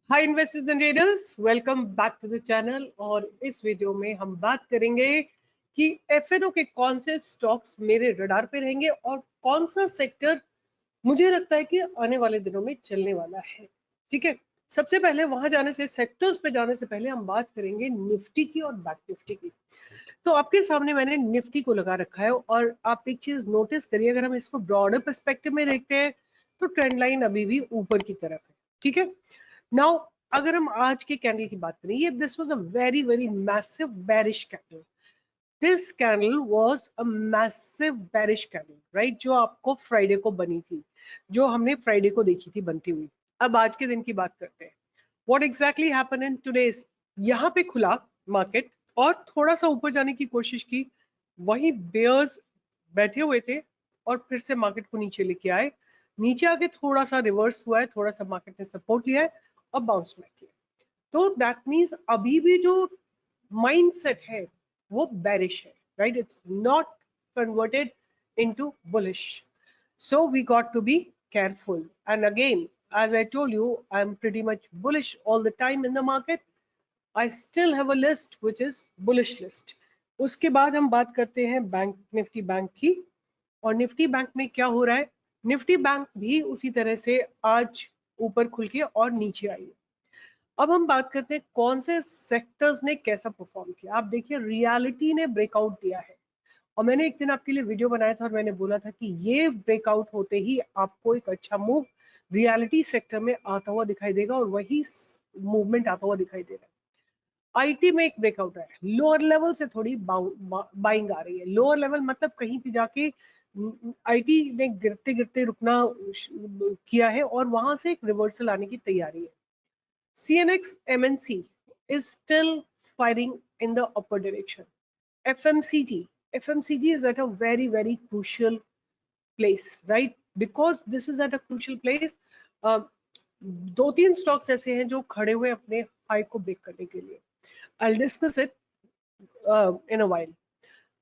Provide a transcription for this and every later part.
Hi investors and traders, welcome back to the channel. और इस video में हम बात करेंगे कि एफएनओ के कौन से स्टॉक्स मेरे रडार पे रहेंगे और कौन सा सेक्टर मुझे लगता है कि आने वाले दिनों में चलने वाला है। ठीक है, सबसे पहले वहां जाने से, सेक्टर्स पे जाने से पहले हम बात करेंगे निफ्टी की और बैंक निफ्टी की। तो आपके सामने मैंने निफ्टी को लगा रखा है और आप एक चीज नोटिस करिए, अगर हम इसको ब्रॉडर पर्सपेक्टिव में देखते हैं तो ट्रेंड लाइन अभी भी ऊपर की तरफ है। ठीक है, नाउ अगर हम आज के कैंडल की बात करें, ये this was a very very massive bearish candle. This candle was a massive bearish candle, right, जो आपको फ्राइडे को बनी थी, जो हमने फ्राइडे को देखी थी बनती हुई। अब आज के दिन की बात करते हैं। What exactly happened in today's? यहाँ पे खुला मार्केट और थोड़ा सा ऊपर जाने की कोशिश की, वही बेयर्स बैठे हुए थे और फिर से मार्केट को नीचे लेके आए। नीचे आके थोड़ा सा रिवर्स हुआ है, थोड़ा सा मार्केट ने सपोर्ट लिया है और बाउंस बैक किया। तो दैट मीन्स अभी भी जो माइंडसेट है वो बेरिश है, right, it's not converted into bullish. So we got to be careful. And again, as I told you, I'm pretty much bullish all the time in the market. I still have a list which is bullish list. उसके बाद हम बात करते हैं bank Nifty bank की। और Nifty bank में क्या हो रहा है? निफ्टी बैंक भी उसी तरह से आज ऊपर खुल के और नीचे आई है। अब हम बात करते हैं कौन से सेक्टर्स ने कैसा परफॉर्म किया। आप देखिए, रियलिटी ने ब्रेकआउट दिया है और मैंने एक दिन आपके लिए वीडियो बनाया था और मैंने बोला था कि ये ब्रेकआउट होते ही आपको एक अच्छा मूव रियलिटी सेक्टर में आता हुआ दिखाई देगा और वही मूवमेंट आता हुआ दिखाई दे रहा है। आईटी में एक ब्रेकआउट है, लोअर लेवल से थोड़ी बाइंग आ रही है। लोअर लेवल मतलब कहीं पे जाके आईटी ने गिरते गिरते रुकना किया है और वहां से एक रिवर्सल आने की तैयारी है। CNX MNC is still firing in the upper direction. FMCG, FMCG is at a very very crucial place, right? Because this is at a crucial place. uh, दो तीन स्टॉक्स ऐसे हैं जो खड़े हुए अपने हाई को ब्रेक करने के लिए। I'll discuss it in a while.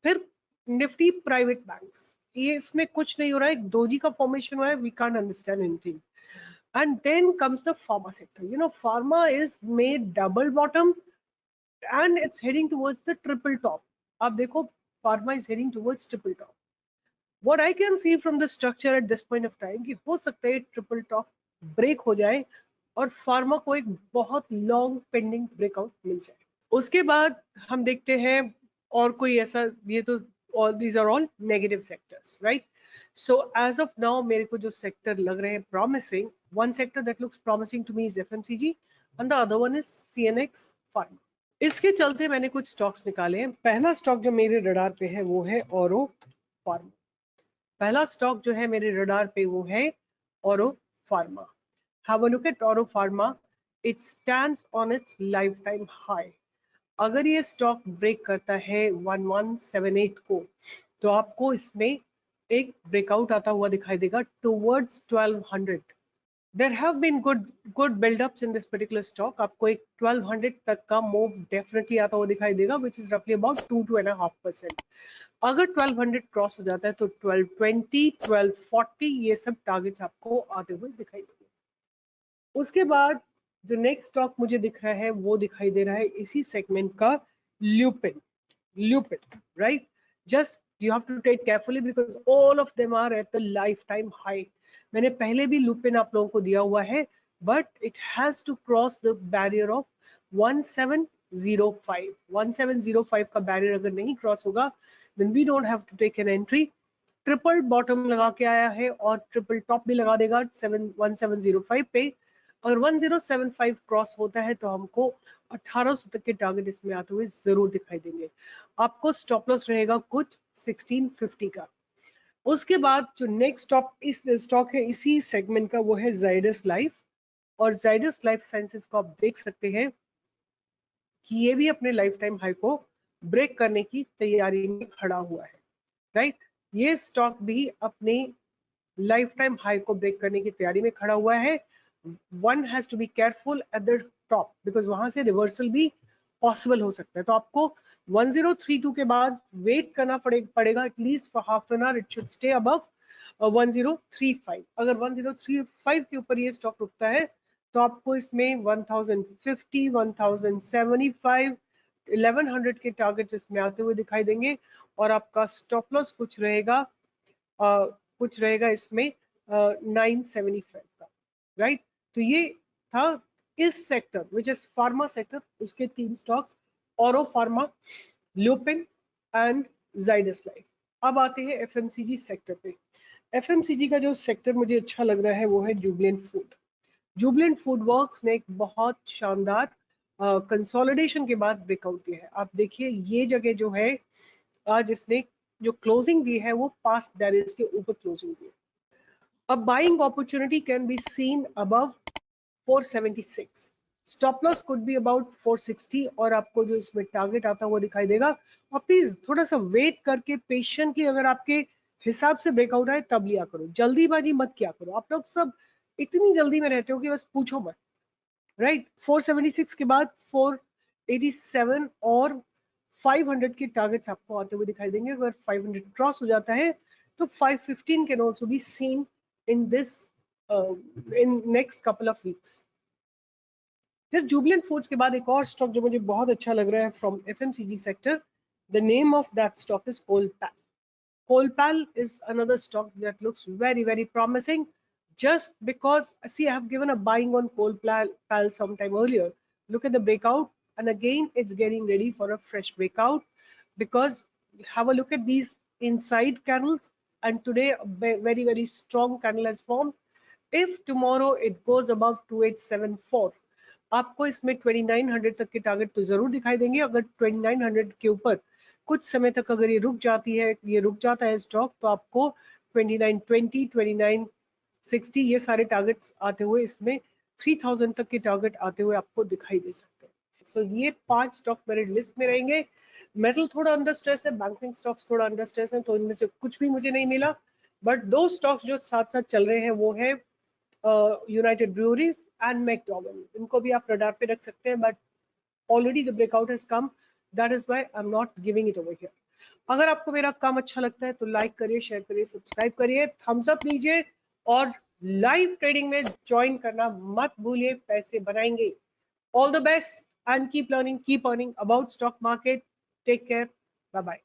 फिर निफ्टी प्राइवेट बैंक्स, ये इसमें कुछ नहीं हो रहा है, एक दोजी का फॉर्मेशन हुआ है, we can't understand anything. And then comes the pharma sector. You know, pharma is made double bottom and it's heading towards the triple top. आप देखो, pharma is heading towards triple top. What I can see from the structure at this point of time कि हो सकता है triple top break हो जाए और pharma को एक बहुत लॉन्ग पेंडिंग ब्रेकआउट मिल जाए। उसके बाद हम देखते हैं और कोई ऐसा, ये तो all these are all negative sectors, right? So as of now मेरे को जो सेक्टर लग रहे हैं promising, one sector that looks promising to me is FMCG and the other one is CNX pharma. इसके चलते मैंने कुछ स्टॉक्स निकाले हैं। पहला स्टॉक जो मेरे रडार पे है वो है औरो फार्मा. पहला स्टॉक जो है मेरे रडार पे वो है Auro Pharma. Have a look at Auro Pharma. It stands on its life time high. अगर ये स्टॉक ब्रेक करता है 1178 को तो आपको इसमें एक ब्रेकआउट आता हुआ दिखाई देगा towards 1200. There have been good buildups in this particular stock. आपको एक 1200 तक का मूव डेफिनेटली आता हुआ दिखाई देगा, विच इज रफली अबाउट 2.5%. अगर 1200 क्रॉस हो जाता है तो 1220, 1240 ये सब टारगेट्स आपको आते हुए दिखाई देंगे. उसके बाद जो नेक्स्ट स्टॉक मुझे दिख रहा है वो दिखाई दे रहा है इसी सेगमेंट का, lupin. Lupin, right? Just you have to take carefully because all of them are at the lifetime high. मैंने पहले भी लुपिन आप लोगों को दिया हुआ है, but it has to cross the barrier of 1705. 1705 का बैरियर अगर नहीं क्रॉस होगा then we don't have to take an entry. Triple bottom लगा के आया है और ट्रिपल टॉप भी लगा देगा 1705 पे. अगर 1075 क्रॉस होता है तो हमको 1800 तक के टारगेट इसमें आते हुए जरूर दिखाई देंगे. आपको स्टॉप लॉस रहेगा कुछ 1650 का. उसके बाद जो नेक्स्ट स्टॉक है इसी सेगमेंट का वो है जाइडस लाइफ. और जाइडस लाइफ साइंसेस को आप देख सकते हैं कि ये भी अपने लाइफ टाइम हाई को ब्रेक करने की तैयारी में खड़ा हुआ है, राइट? ये स्टॉक भी अपने लाइफ टाइम हाई को ब्रेक करने की तैयारी में खड़ा हुआ है. One has to be careful at the top because वहां से रिवर्सल भी पॉसिबल हो सकता है. तो आपको 1032 के बाद वेट करना पड़ेगा at least for half an hour. It should stay above 1035. अगर 1035 के ऊपर ये स्टॉक रुकता है तो आपको इसमें 1050, 1075, 1100 के टारगेट्स इसमें आते हुए दिखाई देंगे और आपका स्टॉप लॉस कुछ रहेगा इसमें 975 का, राइट। तो ये था इस sector which is pharma sector, उसके 3 स्टॉक्स, औरो pharma, lupin and Zydus life. अब आते हैं एफएमसीजी सेक्टर पे। एफएमसीजी का जो सेक्टर मुझे अच्छा लग रहा है वो है Jubilant food. Jubilant food works ने एक बहुत शानदार कंसोलिडेशन के बाद ब्रेकआउट दिया है। आप देखिए ये जगह जो है आज इसने जो क्लोजिंग दी है वो पास्ट बैरियर्स के ऊपर क्लोजिंग दी है। अब buying opportunity can be seen above 476, stop loss could be about 460 और आपको जो इसमें टारगेट आता है वो दिखाई देगा। और प्लीज थोड़ा सा वेट करके पेशेंटली अगर आपके हिसाब से ब्रेकआउट आए तब लिया करो, जल्दीबाजी मत किया करो। आप लोग सब इतनी जल्दी में रहते हो कि बस पूछो मत, राइट। 476 के बाद 487 और 500 के टारगेट्स आपको आते हुए दिखाई देंगे। अगर 500 क्रॉस हो जाता है तो 515 can also be seen in this in next couple of weeks. फिर जुबिलेंट फूड्स के बाद एक और स्टॉक जो मुझे बहुत अच्छा लग रहा है from FMCG sector, the name of that stock is Colpal. Colpal is another stock that looks very, very promising just because, see, I have given a buying on Colpal sometime earlier. Look at the breakout, and again, it's getting ready for a fresh breakout because have a look at these inside candles, and today a very, very strong candle has formed. If tomorrow it goes above 2874, आपको इसमें 2900 तक के target तो जरूर दिखाई देंगे। अगर 2900 के ऊपर कुछ समय तक अगर ये रुक जाती है, ये रुक जाता है स्टॉक, तो आपको 2920, 2960 ये सारे टारगेट्स आते हुए इसमें 3000 तक के टारगेट आते हुए आपको दिखाई दे सकते हैं। सो ये 5 स्टॉक मेरे लिस्ट में रहेंगे। मेटल थोड़ा अंडर स्ट्रेस है, बैंकिंग स्टॉक्स थोड़ा अंडर स्ट्रेस है, तो इनमें से कुछ भी मुझे नहीं मिला। बट 2 स्टॉक्स जो साथ साथ चल रहे हैं वो है यूनाइटेड ब्रूअरीज एंड मैकडॉनल्ड। इनको भी आप रडार पे रख सकते हैं, but already the breakout has come, that is why I am not giving it over here. अगर आपको मेरा काम अच्छा लगता है तो लाइक करिए, शेयर करिए, सब्सक्राइब करिए, थम्स अप दीजिए और लाइव ट्रेडिंग में ज्वाइन करना मत भूलिए, पैसे बनाएंगे। All the best and keep learning, keep earning about stock market. Take care, bye bye.